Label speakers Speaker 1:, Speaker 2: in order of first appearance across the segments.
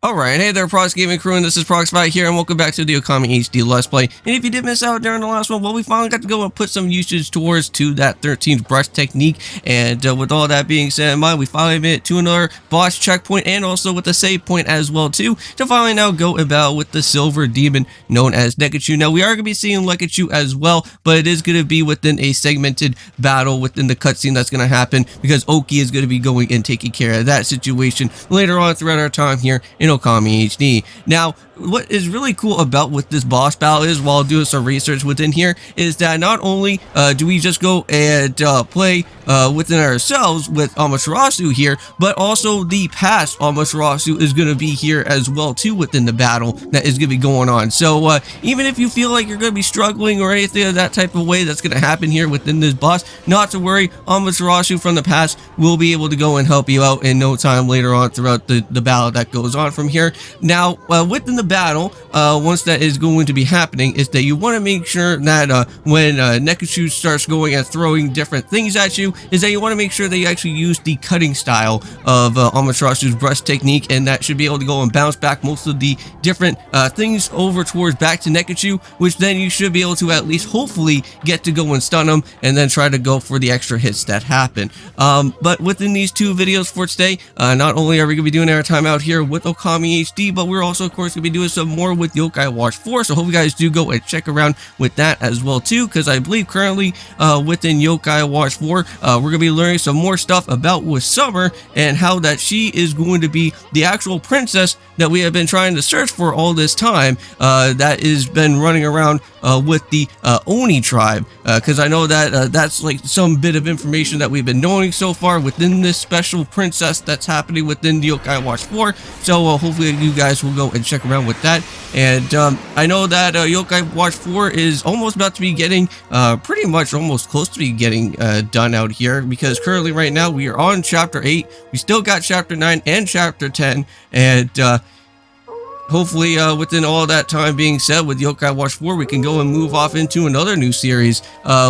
Speaker 1: Alright, hey there Prox Gaming Crew, and this is Proxify here, and welcome back to the Okami HD Let's Play. And if you did miss out during the last one, well, we finally got to go and put some usage towards to that 13th brush technique, and with all that being said in mind, we finally made it to another boss checkpoint, and also with the save point as well too, to finally now go about with the Silver Demon known as Nechku. Now, we are going to be seeing Nechku as well, but it is going to be within a segmented battle within the cutscene that's going to happen, because Oki is going to be going and taking care of that situation later on throughout our time here in Okami HD. Now, what is really cool about with this boss battle is, while doing some research within here, is that not only do we just go and play within ourselves with Amaterasu here, but also the past Amaterasu is going to be here as well too within the battle that is going to be going on. So even if you feel like you're going to be struggling or anything of that type of way that's going to happen here within this boss, not to worry, Amaterasu from the past will be able to go and help you out in no time later on throughout the battle that goes on from here. Now, within the battle, once that is going to be happening, is that you want to make sure that when Nechku starts going and throwing different things at you, is that you want to make sure that you actually use the cutting style of Amaterasu's brush technique, and that should be able to go and bounce back most of the different things over towards back to Nechku, which then you should be able to at least hopefully get to go and stun them, and then try to go for the extra hits that happen. But within these two videos for today, not only are we going to be doing our time out here with Okami HD, but we're also of course going to be doing some more with Yokai Watch 4, so hope you guys do go and check around with that as well too, because I believe currently within Yokai Watch 4 we're going to be learning some more stuff about with Summer, and how that she is going to be the actual princess that we have been trying to search for all this time, that has been running around with the Oni tribe, because I know that that's like some bit of information that we've been knowing so far within this special princess that's happening within the Yokai Watch 4, so hopefully you guys will go and check around with that. And I know that Yokai Watch 4 is almost about to be getting pretty much almost close to be getting done out here, because currently right now we are on chapter 8, we still got chapter 9 and chapter 10, and hopefully within all that time being said with Yokai Watch 4, we can go and move off into another new series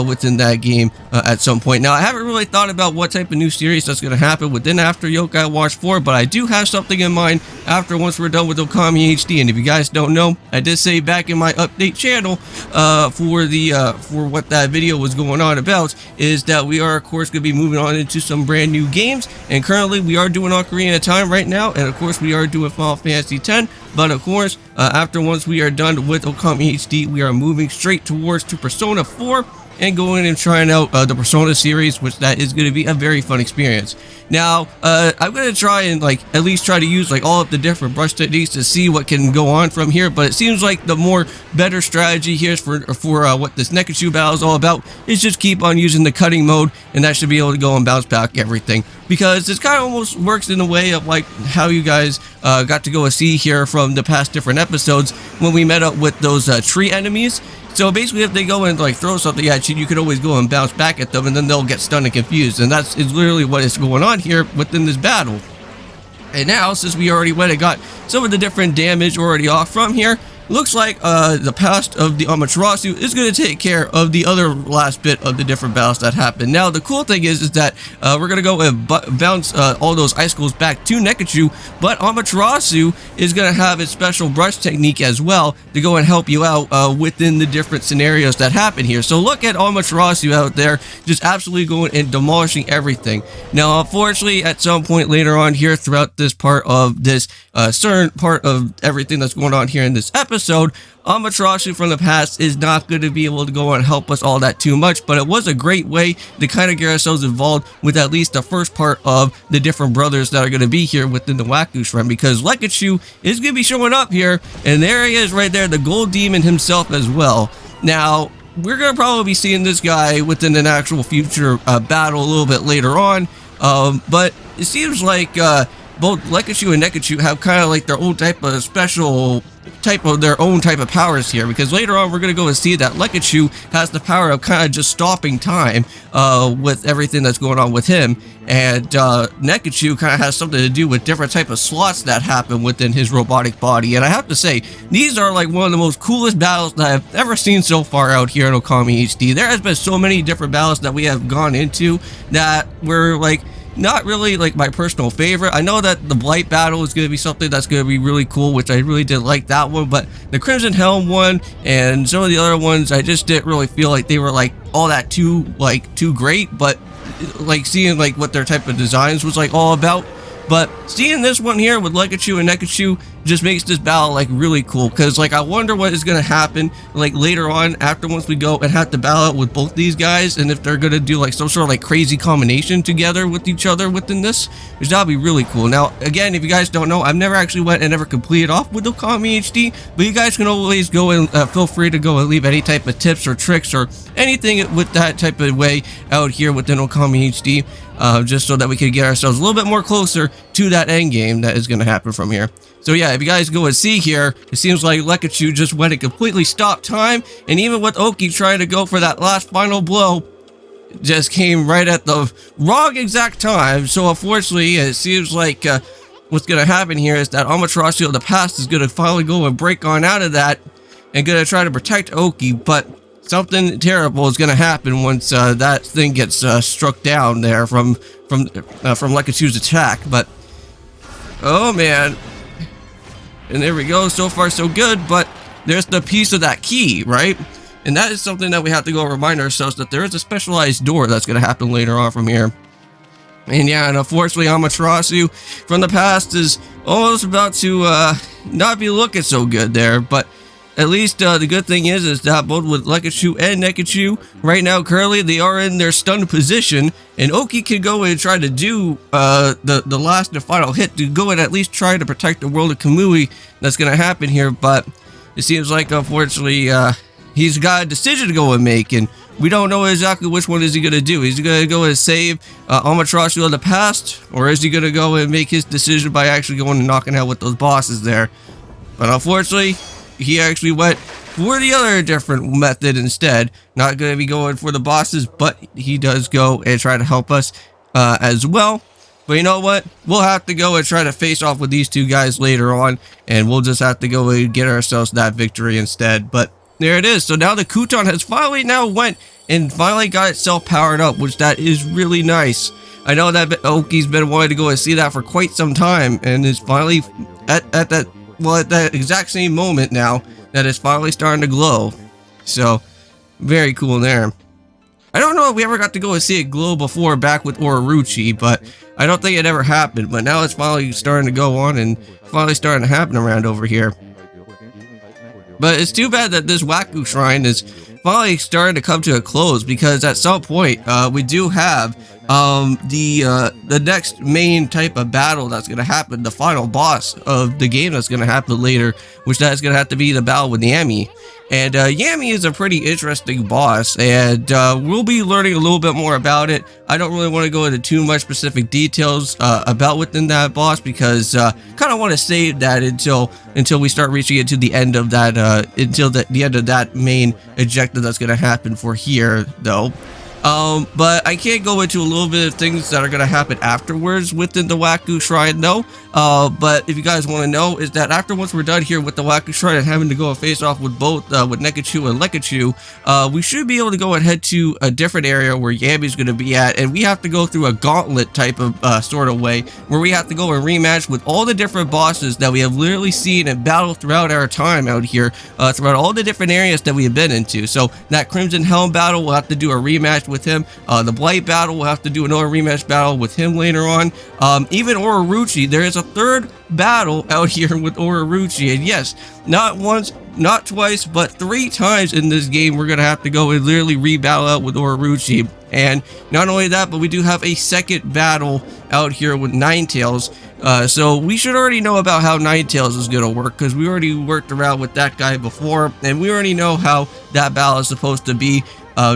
Speaker 1: within that game at some point. Now, I haven't really thought about what type of new series that's going to happen within after Yokai Watch 4, but I do have something in mind after once we're done with Okami HD. And if you guys don't know, I did say back in my update channel for what that video was going on about, is that we are of course going to be moving on into some brand new games, and currently we are doing Ocarina of Time right now, and of course we are doing Final Fantasy X. But of course, after once we are done with Okami HD, we are moving straight towards to Persona 4 and going and trying out the Persona series, which that is going to be a very fun experience. Now, I'm going to try and at least try to use all of the different brush techniques to see what can go on from here, but it seems like the more better strategy here for what this Nechku battle is all about is just keep on using the cutting mode, and that should be able to go and bounce back everything, because this kind of almost works in the way of how you guys got to go and see here from the past different episodes when we met up with those tree enemies. So basically, if they go and throw something at you, you could always go and bounce back at them, and then they'll get stunned and confused, and that's literally what is going on here within this battle. And now, since we already went and got some of the different damage already off from here, looks like the past of the Amaterasu is going to take care of the other last bit of the different battles that happen. Now, the cool thing is that we're going to go and bounce all those icicles back to Nechku, but Amaterasu is going to have its special brush technique as well to go and help you out within the different scenarios that happen here. So look at Amaterasu out there just absolutely going and demolishing everything. Now, unfortunately, at some point later on here throughout this part of this certain part of everything that's going on here in this episode, Amaterasu from the past is not going to be able to go and help us all that too much, but it was a great way to kind of get ourselves involved with at least the first part of the different brothers that are going to be here within the Waku Shrine, because Nechku is going to be showing up here, and there he is right there, the Gold Demon himself as well. Now, we're going to probably be seeing this guy within an actual future battle a little bit later on, but it seems like both Nechku and Nechku have kind of their own type of special their own type of powers here, because later on we're going to go and see that Nechku has the power of kind of just stopping time with everything that's going on with him, and Nechku kind of has something to do with different type of slots that happen within his robotic body. And I have to say, these are one of the most coolest battles that I've ever seen so far out here in Okami HD. There has been so many different battles that we have gone into that were not really like my personal favorite. I know that the Blight battle is going to be something that's going to be really cool, which I really did like that one, but the Crimson Helm one and some of the other ones, I just didn't really feel like they were like all that too great, but like seeing like what their type of designs was like all about. But seeing this one here with Lekichu and Nechku just makes this battle like really cool, because like I wonder what is going to happen like later on after once we go and have to battle out with both these guys, and if they're going to do like some sort of like crazy combination together with each other within this, which that'll be really cool. Now again, if you guys don't know, I've never actually went and ever completed off with Okami HD, but you guys can always go and feel free to go and leave any type of tips or tricks or anything with that type of way out here within Okami HD. Just so that we can get ourselves a little bit more closer to that end game that is going to happen from here. So yeah, if you guys go and see here, it seems like Lekichu just went and completely stopped time, and even with Oki trying to go for that last final blow, just came right at the wrong exact time. So unfortunately, it seems like what's going to happen here is that Amaterasu of the past is going to finally go and break on out of that and going to try to protect Oki, but something terrible is going to happen once that thing gets struck down there from Lekichu's attack. But oh man, and there we go. So far so good, but there's the piece of that key, right? And that is something that we have to go remind ourselves that there is a specialized door that's going to happen later on from here. And yeah, and unfortunately Amaterasu from the past is almost about to not be looking so good there, but at least the good thing is that both with Lekichu and Nechku, right now currently they are in their stunned position, and Oki can go and try to do the last and final hit to go and at least try to protect the world of Kamui. That's going to happen here, but it seems like unfortunately he's got a decision to go and make, and we don't know exactly which one is he going to do. Is he going to go and save Amaterasu of the past, or is he going to go and make his decision by actually going and knocking out with those bosses there? But unfortunately, he actually went for the other different method instead. Not going to be going for the bosses, but he does go and try to help us as well. But you know what? We'll have to go and try to face off with these two guys later on, and we'll just have to go and get ourselves that victory instead. But there it is. So now the Kuton has finally now went and finally got itself powered up, which that is really nice. I know that Oki's been wanting to go and see that for quite some time, and is finally at that exact same moment now that it's finally starting to glow. So very cool there. I don't know if we ever got to go and see it glow before back with Ororuchi, but I don't think it ever happened. But now it's finally starting to go on and finally starting to happen around over here. But it's too bad that this Waku Shrine is finally starting to come to a close, because at some point we do have the next main type of battle that's going to happen, the final boss of the game that's going to happen later, which that's going to have to be the battle with Yami. And Yami is a pretty interesting boss, and we'll be learning a little bit more about it. I don't really want to go into too much specific details about within that boss, because kind of want to save that until we start reaching it to the end of that until the end of that main objective that's going to happen for here though. But I can't go into a little bit of things that are going to happen afterwards within the Waku Shrine though. But if you guys want to know, is that after once we're done here with the Waku Shrine and having to go and face off with both with Nechku and Lekichu, we should be able to go and head to a different area where Yami's going to be at, and we have to go through a gauntlet type of sort of way where we have to go and rematch with all the different bosses that we have literally seen and battled throughout our time out here, throughout all the different areas that we have been into. So that Crimson Helm battle, we'll have to do a rematch with him. The Blight battle, we'll have to do another rematch battle with him later on. Even Ororuchi, there is a third battle out here with Ororuchi, and yes, not once, not twice, but 3 times in this game we're gonna have to go and literally re-battle out with Ororuchi. And not only that, but we do have a second battle out here with Ninetales. So we should already know about how Ninetales is going to work, because we already worked around with that guy before, and we already know how that battle is supposed to be.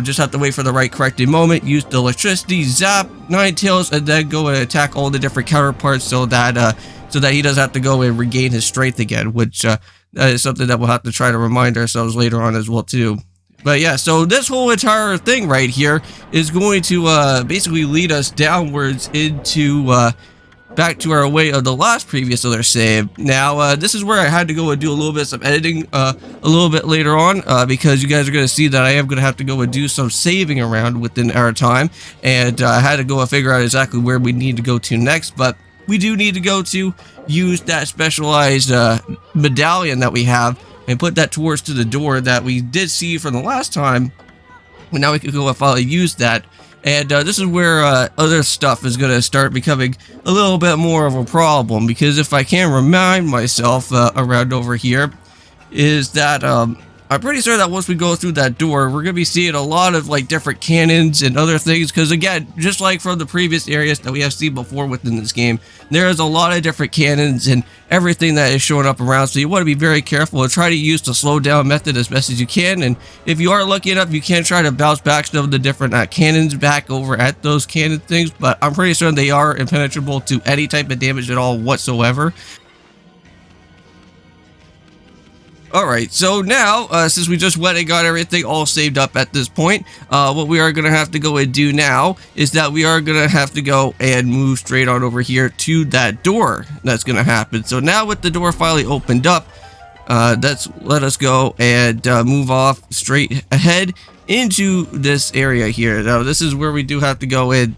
Speaker 1: Just have to wait for the right corrected moment, use the electricity, zap Ninetales, and then go and attack all the different counterparts so that he doesn't have to go and regain his strength again, which that is something that we'll have to try to remind ourselves later on as well too. But yeah, so this whole entire thing right here is going to basically lead us downwards into back to our way of the last previous other save. Now, this is where I had to go and do a little bit of some editing a little bit later on, because you guys are going to see that I am going to have to go and do some saving around within our time, and I had to go and figure out exactly where we need to go to next, but we do need to go to use that specialized medallion that we have and put that towards to the door that we did see from the last time. And now we can go and finally use that. And this is where other stuff is going to start becoming a little bit more of a problem, because if I can remind myself around over here, is that I'm pretty sure that once we go through that door, we're going to be seeing a lot of like different cannons and other things, because again, just like from the previous areas that we have seen before within this game, there is a lot of different cannons and everything that is showing up around, so you want to be very careful and try to use the slow down method as best as you can. And if you are lucky enough, you can try to bounce back some of the different cannons back over at those cannon things, but I'm pretty sure they are impenetrable to any type of damage at all whatsoever. Alright, so now, since we just went and got everything all saved up at this point, what we are going to have to go and do now is that we are going to have to go and move straight on over here to that door that's going to happen. So now with the door finally opened up, let us go and move off straight ahead into this area here. Now, this is where we do have to go and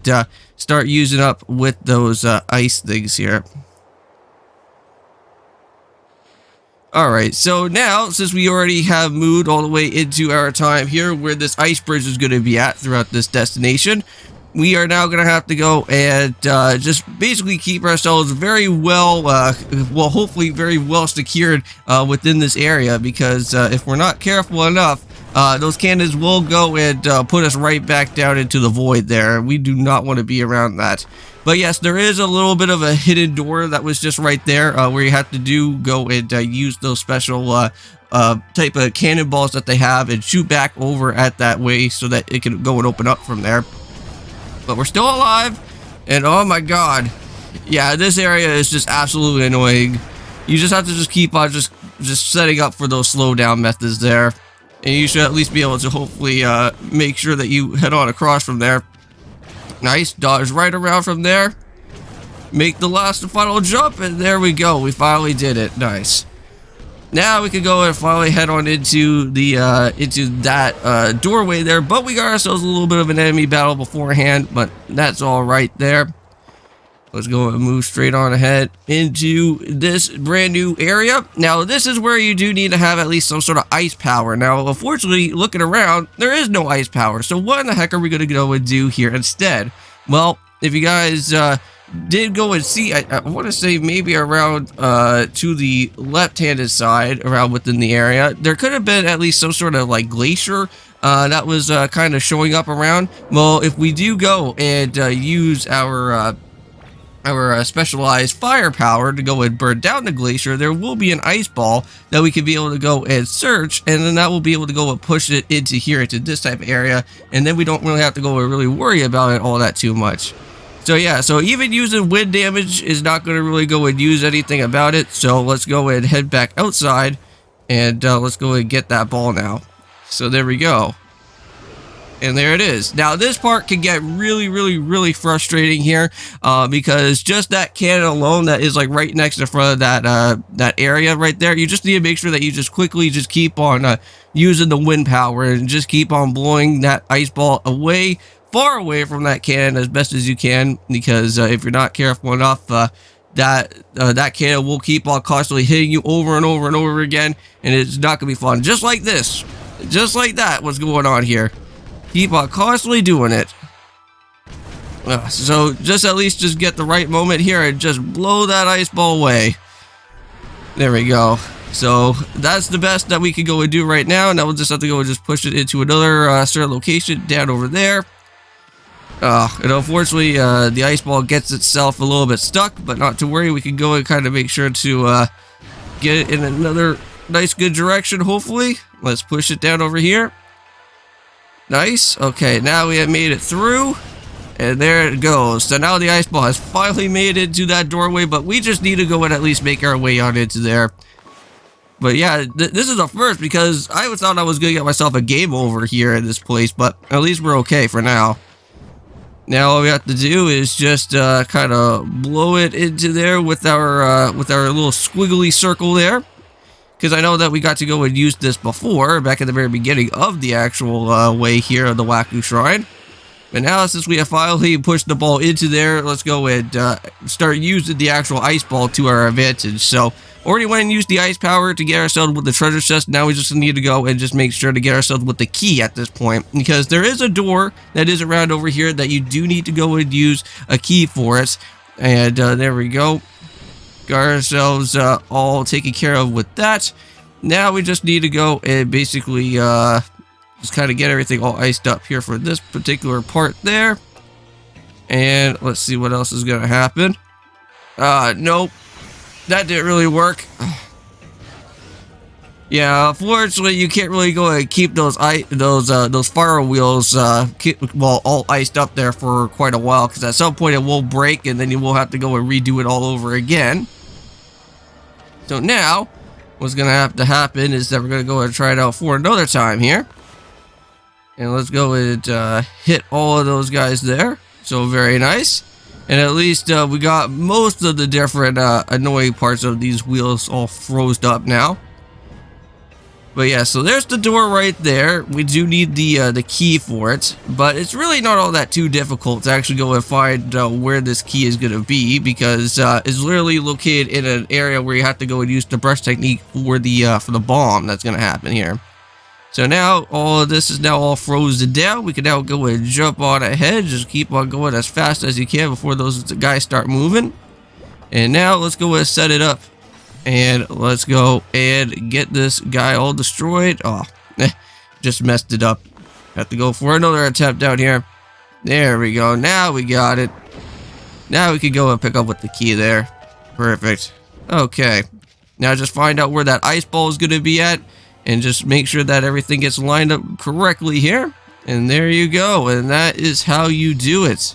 Speaker 1: start using up with those ice things here. Alright, so now, since we already have moved all the way into our time here where this ice bridge is going to be at throughout this destination, we are now going to have to go and just basically keep ourselves very well, hopefully very well secured within this area, because if we're not careful enough, those cannons will go and put us right back down into the void there. We do not want to be around that. But yes, there is a little bit of a hidden door that was just right there where you have to go and use those special type of cannonballs that they have and shoot back over at that way so that it can go and open up from there. But we're still alive, and oh my god, yeah, this area is just absolutely annoying. You just have to just keep on just setting up for those slow down methods there, and you should at least be able to hopefully make sure that you head on across from there. Nice, dodge right around from there, make the last and final jump, and there we go, we finally did it. Nice. Now we can go and finally head on into the that doorway there, but we got ourselves a little bit of an enemy battle beforehand, but that's all right there. Let's go and move straight on ahead into this brand new area. Now, this is where you do need to have at least some sort of ice power. Now, unfortunately, looking around, there is no ice power. So what in the heck are we going to go and do here instead? Well, if you guys did go and see, I want to say maybe around to the left-handed side, around within the area, there could have been at least some sort of like glacier that was kind of showing up around. Well, if we do go and use our specialized firepower to go and burn down the glacier, there will be an ice ball that we can be able to go and search, and then that will be able to go and push it into here, into this type of area, and then we don't really have to go and really worry about it all that too much. So yeah, so even using wind damage is not going to really go and use anything about it, so let's go and head back outside, and let's go and get that ball now. So there we go. And there it is. Now, this part can get really frustrating here because just that cannon alone that is like right next to the front of that area right there, you just need to make sure that you just quickly just keep on using the wind power and just keep on blowing that ice ball away, far away from that cannon as best as you can, because if you're not careful enough, that cannon will keep on constantly hitting you over and over and over again, and it's not gonna be fun. Just like this, just like that, what's going on here. Keep on constantly doing it. So just at least just get the right moment here and just blow that ice ball away. There we go. So that's the best that we can go and do right now. Now we'll just have to go and just push it into another certain location down over there. And unfortunately, the ice ball gets itself a little bit stuck, but not to worry. We can go and kind of make sure to get it in another nice good direction, hopefully. Let's push it down over here. Nice. Okay, now we have made it through, and there it goes. So now the ice ball has finally made it to that doorway, but we just need to go and at least make our way on into there. But yeah, this is a first, because I thought I was going to get myself a game over here in this place, but at least we're okay for now. Now all we have to do is just kind of blow it into there with our little squiggly circle there. Because I know that we got to go and use this before, back at the very beginning of the actual way here of the Waku Shrine. But now, since we have finally pushed the ball into there, let's go and start using the actual ice ball to our advantage. So, already went and used the ice power to get ourselves with the treasure chest. Now we just need to go and just make sure to get ourselves with the key at this point. Because there is a door that is around over here that you do need to go and use a key for it. And there we go. Got ourselves all taken care of with that. Now we just need to go and basically just kind of get everything all iced up here for this particular part there. And let's see what else is going to happen. Nope. That didn't really work. Yeah, unfortunately, you can't really go and keep those fire wheels all iced up there for quite a while, because at some point it will break, and then you will have to go and redo it all over again. So now, what's gonna have to happen is that we're gonna go and try it out for another time here, and let's go and hit all of those guys there. So very nice. And at least we got most of the different annoying parts of these wheels all froze up now. But yeah, so there's the door right there. We do need the key for it, but it's really not all that too difficult to actually go and find where this key is going to be, because it's literally located in an area where you have to go and use the brush technique for the bomb that's going to happen here. So now all of this is now all frozen down. We can now go and jump on ahead. Just keep on going as fast as you can before those guys start moving. And now let's go and set it up. And let's go and get this guy all destroyed. Oh, just messed it up. Have to go for another attempt down here. There we go. Now we got it. Now we can go and pick up with the key there. Perfect. Okay. Now just find out where that ice ball is going to be at. And just make sure that everything gets lined up correctly here. And there you go. And that is how you do it.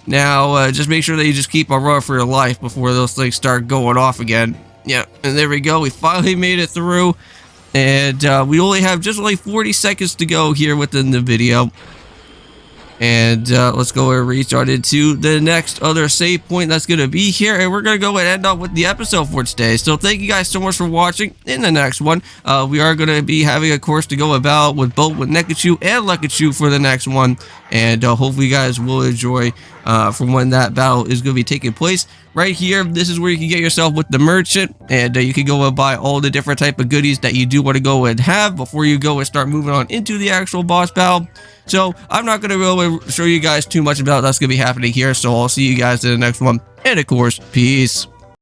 Speaker 1: Now, just make sure that you just keep on running for your life before those things start going off again. Yeah, and there we go. We finally made it through. And we only have just like 40 seconds to go here within the video. And let's go and restart into the next other save point that's going to be here. And we're going to go and end up with the episode for today. So thank you guys so much for watching. In the next one, we are going to be having a course to go about with both with Nechku and Lekku for the next one. And hopefully you guys will enjoy from when that battle is going to be taking place. Right here, this is where you can get yourself with the merchant, and you can go and buy all the different type of goodies that you do want to go and have before you go and start moving on into the actual boss battle. So I'm not going to really show you guys too much about that's going to be happening here, so I'll see you guys in the next one. And of course, peace.